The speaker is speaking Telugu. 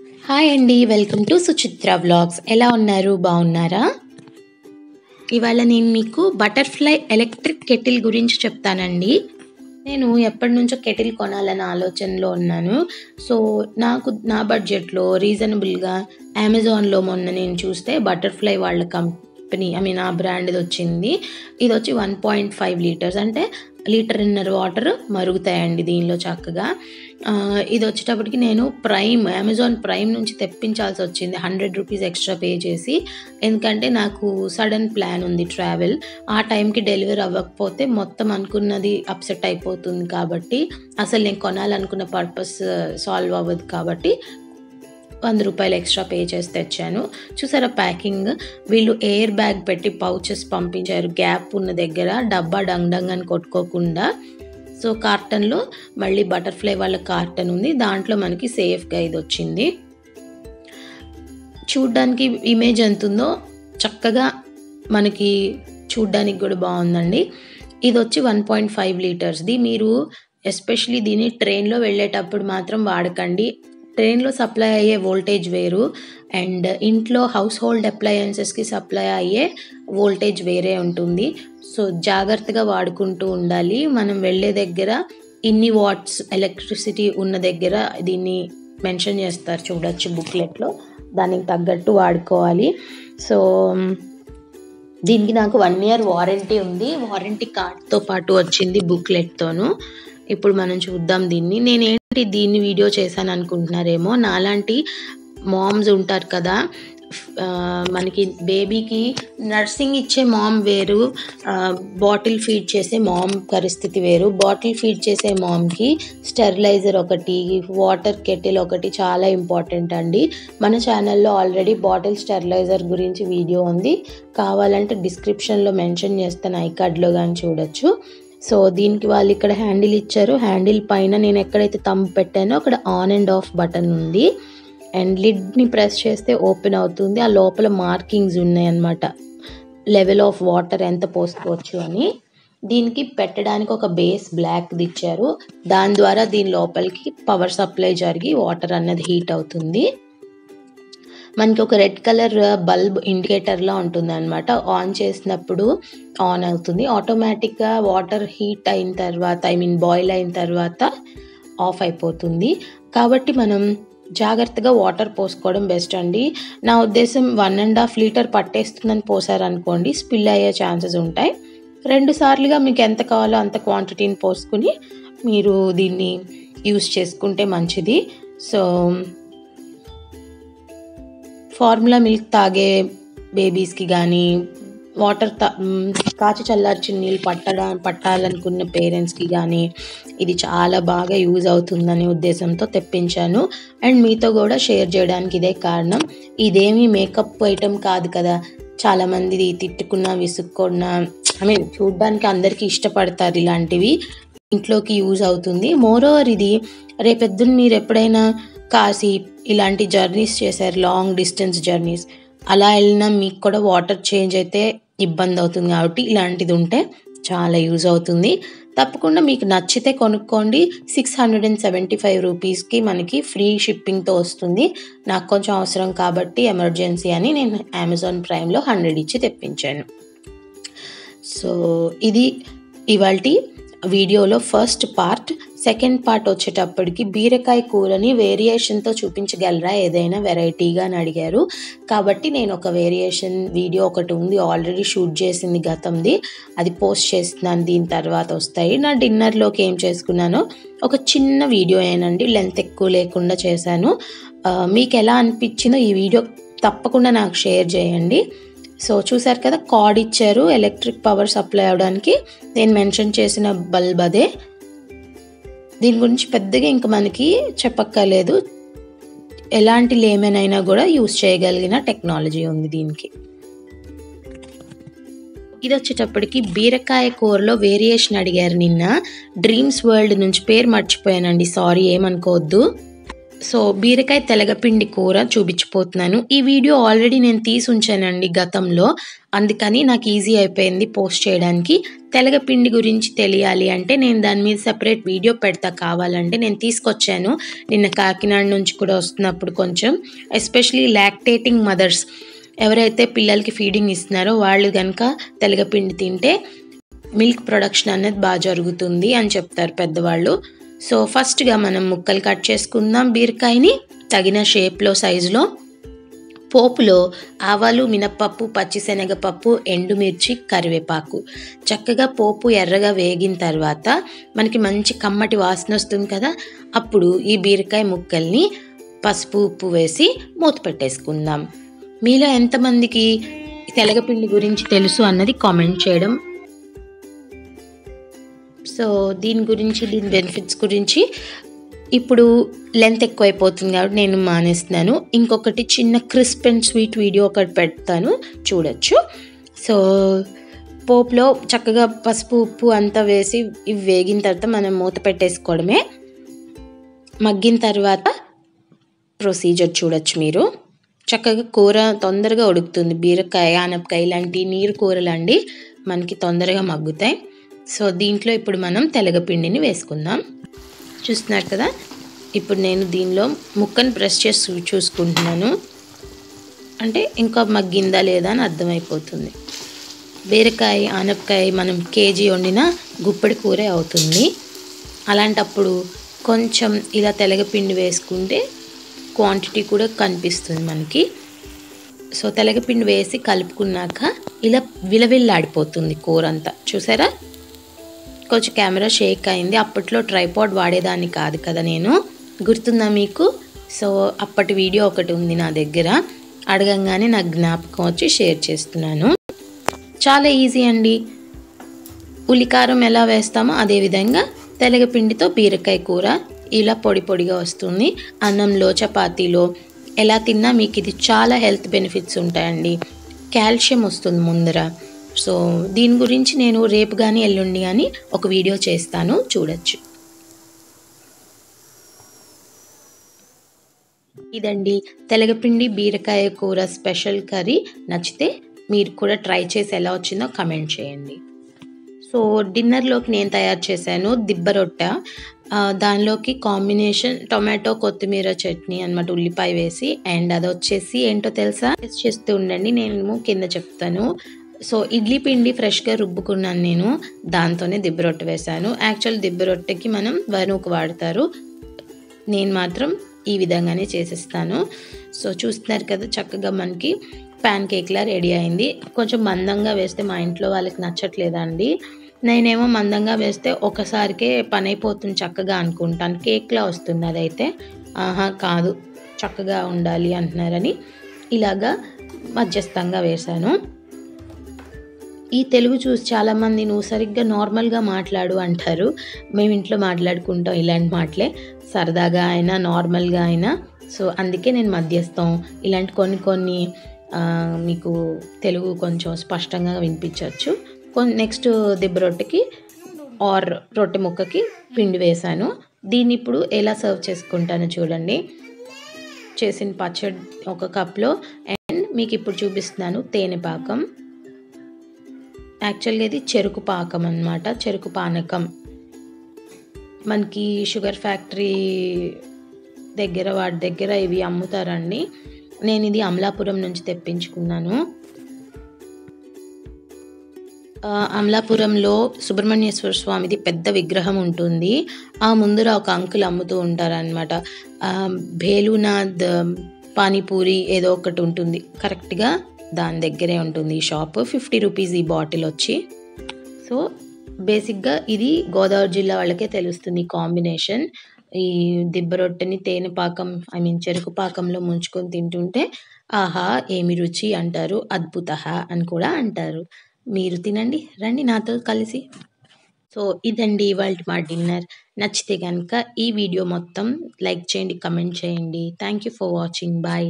హాయ్ అండి, వెల్కమ్ టు సుచిత్ర వ్లాగ్స్. ఎలా ఉన్నారు? బాగున్నారా? ఇవాళ నేను మీకు బటర్ఫ్లై ఎలక్ట్రిక్ కెటిల్ గురించి చెప్తానండి. నేను ఎప్పటి నుంచో కెటిల్ కొనాలని ఆలోచనలో ఉన్నాను. సో నాకు నా బడ్జెట్లో రీజనబుల్గా అమెజాన్లో మొన్న నేను చూస్తే బటర్ఫ్లై వాళ్ళ కంపెనీ ఆ బ్రాండ్ది వచ్చింది. ఇది వచ్చి 1.5 లీటర్స్, అంటే 1.5 లీటర్ వాటర్ మరుగుతాయండి దీనిలో చక్కగా. ఇది వచ్చేటప్పటికి నేను అమెజాన్ ప్రైమ్ నుంచి తెప్పించాల్సి వచ్చింది, 100 రూపీస్ ఎక్స్ట్రా పే చేసి. ఎందుకంటే నాకు సడన్ ప్లాన్ ఉంది ట్రావెల్, ఆ టైంకి డెలివరీ అవ్వకపోతే మొత్తం అనుకున్నది అప్సెట్ అయిపోతుంది. కాబట్టి అసలు నేను కొనాలనుకున్న పర్పస్ సాల్వ్ అవ్వదు. కాబట్టి 100 రూపాయలు ఎక్స్ట్రా పే చేసి తెచ్చాను. చూసారా ప్యాకింగ్? వీళ్ళు ఎయిర్ బ్యాగ్ పెట్టి పౌచెస్ పంపించారు, గ్యాప్ ఉన్న దగ్గర డబ్బా డంగ్ అని కొట్టుకోకుండా. సో కార్టన్లో మళ్ళీ బటర్ఫ్లై వాళ్ళ కార్టన్ ఉంది, దాంట్లో మనకి సేఫ్గా ఇది వచ్చింది. చూడ్డానికి ఇమేజ్ ఎంత ఉందో చక్కగా మనకి చూడ్డానికి కూడా బాగుందండి. ఇది వచ్చి 1.5 లీటర్స్ది. మీరు ఎస్పెషలీ దీన్ని ట్రైన్లో వెళ్ళేటప్పుడు మాత్రం వాడకండి. ట్రైన్లో సప్లై అయ్యే వోల్టేజ్ వేరు, అండ్ ఇంట్లో హౌస్ హోల్డ్ అప్లయన్సెస్కి సప్లై అయ్యే వోల్టేజ్ వేరే ఉంటుంది. సో జాగ్రత్తగా వాడుకుంటూ ఉండాలి. మనం వెళ్ళే దగ్గర ఇన్ని వాట్స్ ఎలక్ట్రిసిటీ ఉన్న దగ్గర దీన్ని మెన్షన్ చేస్తారు, చూడొచ్చు బుక్లెట్లో. దానికి తగ్గట్టు వాడుకోవాలి. సో దీనికి నాకు 1 year వారంటీ ఉంది, వారంటీ కార్డ్తో పాటు వచ్చింది బుక్లెట్తోను. ఇప్పుడు మనం చూద్దాం దీన్ని. దీన్ని వీడియో చేశాను అనుకుంటున్నారేమో, నాలాంటి మామ్స్ ఉంటారు కదా, మనకి బేబీకి నర్సింగ్ ఇచ్చే మామ్ వేరు, బాటిల్ ఫీడ్ చేసే మామ్ పరిస్థితి వేరు. బాటిల్ ఫీడ్ చేసే మామ్కి స్టెరిలైజర్ ఒకటి, వాటర్ కెటిల్ ఒకటి చాలా ఇంపార్టెంట్ అండి. మన ఛానల్లో ఆల్రెడీ బాటిల్ స్టెరిలైజర్ గురించి వీడియో ఉంది, కావాలంటే డిస్క్రిప్షన్లో మెన్షన్ చేస్తాను, ఐకార్డ్లో కానీ చూడొచ్చు. సో దీనికి వాళ్ళు ఇక్కడ హ్యాండిల్ ఇచ్చారు. హ్యాండిల్ పైన నేను ఎక్కడైతే థంబ్ పెట్టానో అక్కడ ఆన్ అండ్ ఆఫ్ బటన్ ఉంది, అండ్ లిడ్ని ప్రెస్ చేస్తే ఓపెన్ అవుతుంది. ఆ లోపల మార్కింగ్స్ ఉన్నాయన్నమాట, లెవెల్ ఆఫ్ వాటర్ ఎంత పోసుకోవచ్చు అని. దీనికి పెట్టడానికి ఒక బేస్ బ్లాక్ది ఇచ్చారు, దాని ద్వారా దీని లోపలికి పవర్ సప్లై జరిగి వాటర్ అన్నది హీట్ అవుతుంది. మనకి ఒక రెడ్ కలర్ బల్బ్ ఇండికేటర్లా ఉంటుంది అనమాట, ఆన్ చేసినప్పుడు ఆన్ అవుతుంది. ఆటోమేటిక్గా వాటర్ హీట్ అయిన తర్వాత బాయిల్ అయిన తర్వాత ఆఫ్ అయిపోతుంది. కాబట్టి మనం జాగ్రత్తగా వాటర్ పోసుకోవడం బెస్ట్ అండి. నా ఉద్దేశం 1.5 లీటర్ పట్టేస్తుందని పోసారనుకోండి, స్పిల్ అయ్యే ఛాన్సెస్ ఉంటాయి. 2 సార్లుగా మీకు ఎంత కావాలో అంత క్వాంటిటీని పోసుకుని మీరు దీన్ని యూస్ చేసుకుంటే మంచిది. సో ఫార్ములా మిల్క్ తాగే బేబీస్కి కానీ, వాటర్ కాచి చల్లార్చిన నీళ్ళు పట్టాలనుకున్న పేరెంట్స్కి కానీ ఇది చాలా బాగా యూజ్ అవుతుందనే ఉద్దేశంతో తెప్పించాను, అండ్ మీతో కూడా షేర్ చేయడానికి ఇదే కారణం. ఇదేమీ మేకప్ ఐటెం కాదు కదా, చాలామంది తిట్టుకున్నా విసుక్కున్నా చూడ్డానికి అందరికీ ఇష్టపడతారు ఇలాంటివి, ఇంట్లోకి యూజ్ అవుతుంది. మోరోవర్ ఇది రేపెద్దున మీరు ఎప్పుడైనా కాశీ ఇలాంటి జర్నీస్ చేశారు, లాంగ్ డిస్టెన్స్ జర్నీస్, అలా వెళ్ళినా మీకు కూడా వాటర్ చేంజ్ అయితే ఇబ్బంది అవుతుంది. కాబట్టి ఇలాంటిది ఉంటే చాలా యూజ్ అవుతుంది. తప్పకుండా మీకు నచ్చితే కొనుక్కోండి. 675 రూపీస్కి మనకి ఫ్రీ షిప్పింగ్తో వస్తుంది. నాకు కొంచెం అవసరం కాబట్టి ఎమర్జెన్సీ అని నేను అమెజాన్ ప్రైమ్లో 100 ఇచ్చి తెప్పించాను. సో ఇది ఇవాల్టి వీడియోలో ఫస్ట్ పార్ట్. సెకండ్ పార్ట్ వచ్చేటప్పటికి బీరకాయ కూరని వేరియేషన్తో చూపించగలరా ఏదైనా వెరైటీగా అని అడిగారు. కాబట్టి నేను ఒక వేరియేషన్ వీడియో ఒకటి ఉంది, ఆల్రెడీ షూట్ చేసింది గతంది, అది పోస్ట్ చేస్తున్నాను. దీని తర్వాత వస్తాయి. నా డిన్నర్లోకి ఏం చేసుకున్నానో ఒక చిన్న వీడియో ఏనండి, లెంత్ ఎక్కువ లేకుండా చేశాను. మీకు ఎలా అనిపించిందో ఈ వీడియో తప్పకుండా నాకు షేర్ చేయండి. సో చూసారు కదా, కార్డ్ ఇచ్చారు ఎలక్ట్రిక్ పవర్ సప్లై అవడానికి, నేను మెన్షన్ చేసిన బల్బ్ అదే. దీని గురించి పెద్దగా ఇంకా మనకి చెప్పక్కర్లేదు, ఎలాంటి లేమెన్ అయినా కూడా యూస్ చేయగలిగిన టెక్నాలజీ ఉంది దీనికి. ఇది వచ్చేటప్పటికి బీరకాయ కూరలో వేరియేషన్ అడిగారు నిన్న, డ్రీమ్స్ వరల్డ్ నుంచి. పేరు మర్చిపోయానండి, సారీ, ఏమనుకోవద్దు. సో బీరకాయ తెలగపిండి కూర చూపించిపోతున్నాను. ఈ వీడియో ఆల్రెడీ నేను తీసి ఉంచానండి గతంలో. అందుకని నాకు ఈజీ అయిపోయింది పోస్ట్ చేయడానికి. తెలగపిండి గురించి తెలియాలి అంటే నేను దాని మీద సెపరేట్ వీడియో పెడతా కావాలంటే. నేను తీసుకొచ్చాను నిన్న కాకినాడ నుంచి కూడా వస్తున్నప్పుడు కొంచెం. ఎస్పెషలీ లాక్టేటింగ్ మదర్స్ ఎవరైతే పిల్లలకి ఫీడింగ్ ఇస్తున్నారో వాళ్ళు కనుక తెలగపిండి తింటే మిల్క్ ప్రొడక్షన్ అనేది బాగా జరుగుతుంది అని చెప్తారు పెద్దవాళ్ళు. సో ఫస్ట్గా మనం ముక్కలు కట్ చేసుకుందాం బీరకాయని తగిన షేప్లో సైజులో. పోపులో ఆవాలు, మినప్పప్పు, పచ్చిశనగపప్పు, ఎండుమిర్చి, కరివేపాకు చక్కగా పోపు ఎర్రగా వేగిన తర్వాత మనకి మంచి కమ్మటి వాసన వస్తుంది కదా, అప్పుడు ఈ బీరకాయ ముక్కల్ని పసుపు ఉప్పు వేసి మూత పెట్టేసుకుందాం. మీలో ఎంతమందికి తెలగపిండి గురించి తెలుసు అన్నది కామెంట్ చేయడం. సో దీని బెనిఫిట్స్ గురించి ఇప్పుడు లెంత్ ఎక్కువైపోతుంది కాబట్టి నేను మానేస్తున్నాను. ఇంకొకటి చిన్న క్రిస్ప్ అండ్ స్వీట్ వీడియో ఒకటి పెడతాను, చూడొచ్చు. సో పోపులో చక్కగా పసుపు ఉప్పు అంతా వేసి ఇవి వేగిన తర్వాత మనం మూత పెట్టేసుకోవడమే. మగ్గిన తర్వాత ప్రొసీజర్ చూడొచ్చు మీరు. చక్కగా కూర తొందరగా ఉడుకుతుంది. బీరకాయ, ఆనపకాయ ఇలాంటి నీరు కూరలు అండి మనకి తొందరగా మగ్గుతాయి. సో దీంట్లో ఇప్పుడు మనం తెలగపిండిని వేసుకుందాం. చూస్తున్నారు కదా, ఇప్పుడు నేను దీనిలో ముక్కను ప్రెస్ చేసి చూసుకుంటున్నాను. అంటే ఇంకా మగ్గిందా లేదా అని అర్థమైపోతుంది. బీరకాయ, ఆనపకాయ మనం కేజీ వండిన గుప్పెడి కూరే అవుతుంది. అలాంటప్పుడు కొంచెం ఇలా తెలగపిండి వేసుకుంటే క్వాంటిటీ కూడా కనిపిస్తుంది మనకి. సో తెలగపిండి వేసి కలుపుకున్నాక ఇలా విలవిల్లాడిపోతుంది కూర అంతా. చూసారా, కొంచెం కెమెరా షేక్ అయింది. అప్పట్లో ట్రైపాడ్ వాడేదాన్ని కాదు కదా నేను, గుర్తుందా మీకు? సో అప్పటి వీడియో ఒకటి ఉంది నా దగ్గర, అడగంగానే నాకు జ్ఞాపకం వచ్చి షేర్ చేస్తున్నాను. చాలా ఈజీ అండి. ఉల్లికారం ఎలా వేస్తామో అదేవిధంగా తెలగపిండితో బీరకాయ కూర ఇలా పొడి పొడిగా వస్తుంది. అన్నంలో, చపాతీలో ఎలా తిన్నా మీకు ఇది చాలా హెల్త్ బెనిఫిట్స్ ఉంటాయండి. కాల్షియం వస్తుంది ముందర. సో దీని గురించి నేను రేపు కానీ ఎల్లుండి కానీ ఒక వీడియో చేస్తాను, చూడొచ్చు. ఇదండి తెలగపిండి బీరకాయ కూర స్పెషల్ కర్రీ. నచ్చితే మీరు కూడా ట్రై చేసి ఎలా వచ్చిందో కమెంట్ చేయండి. సో డిన్నర్లోకి నేను తయారు చేశాను దిబ్బ రొట్టె. దానిలోకి కాంబినేషన్ టొమాటో కొత్తిమీర చట్నీ అన్నమాట, ఉల్లిపాయ వేసి. అండ్ అది వచ్చేసి ఏంటో తెలుసా, టేస్ట్ చేస్తూ ఉండండి, నేను కింద చెప్తాను. సో ఇడ్లీ పిండి ఫ్రెష్గా రుబ్బుకున్నాను నేను, దాంతోనే దిబ్బ రొట్టె వేశాను. యాక్చువల్ దిబ్బ రొట్టెకి మనం వనుకు వాడతారు, నేను మాత్రం ఈ విధంగానే చేసేస్తాను. సో చూస్తున్నారు కదా, చక్కగా మనకి ప్యాన్ కేక్లా రెడీ అయింది. కొంచెం మందంగా వేస్తే మా ఇంట్లో వాళ్ళకి నచ్చట్లేదండి. నేనేమో మందంగా వేస్తే ఒకసారికే పని అయిపోతుంది చక్కగా అనుకుంటాను, కేక్లా వస్తుంది. అదైతే ఆహా కాదు, చక్కగా ఉండాలి అంటున్నారని ఇలాగా మధ్యస్థంగా వేశాను. ఈ తెలుగు చూసి చాలామంది నువ్వు సరిగ్గా నార్మల్గా మాట్లాడు అంటారు. మేము ఇంట్లో మాట్లాడుకుంటాం ఇలాంటి మాటలే, సరదాగా అయినా నార్మల్గా అయినా. సో అందుకే నేను మధ్యస్థం ఇలాంటి కొన్ని మీకు తెలుగు కొంచెం స్పష్టంగా వినిపించవచ్చు. నెక్స్ట్ దిబ్బ రొట్టెకి ఆర్ రొట్టె ముక్కకి పిండి వేశాను. దీన్ని ఇప్పుడు ఎలా సర్వ్ చేసుకుంటానో చూడండి. చేసిన పచ్చడి ఒక కప్లో, అండ్ మీకు ఇప్పుడు చూపిస్తున్నాను తేనె పాకం. యాక్చువల్గా ఇది చెరుకు పాకం అన్నమాట, చెరుకు పానకం. మనకి షుగర్ ఫ్యాక్టరీ దగ్గర వాటి దగ్గర ఇవి అమ్ముతారండి. నేను ఇది అమలాపురం నుంచి తెప్పించుకున్నాను. అమలాపురంలో సుబ్రహ్మణ్యేశ్వర స్వామిది పెద్ద విగ్రహం ఉంటుంది. ఆ ముందర ఒక అంకుల్ అమ్ముతూ ఉంటారనమాట. భేలునాథ్ పానీపూరి ఏదో ఒకటి ఉంటుంది, కరెక్ట్గా దాని దగ్గరే ఉంటుంది ఈ షాప్. 50 రూపీస్ ఈ బాటిల్ వచ్చి. సో బేసిక్గా ఇది గోదావరి జిల్లా వాళ్ళకే తెలుస్తుంది కాంబినేషన్. ఈ దిబ్బ రొట్టెని తేనె పాకం చెరుకు పాకంలో ముంచుకొని తింటుంటే ఆహా ఏమి రుచి అంటారు, అద్భుత అని కూడా అంటారు. మీరు తినండి, రండి నాతో కలిసి. సో ఇదండి ఇవాళ మా డిన్నర్. నచ్చితే కనుక ఈ వీడియో మొత్తం లైక్ చేయండి, కమెంట్ చేయండి. Thank you for watching. Bye.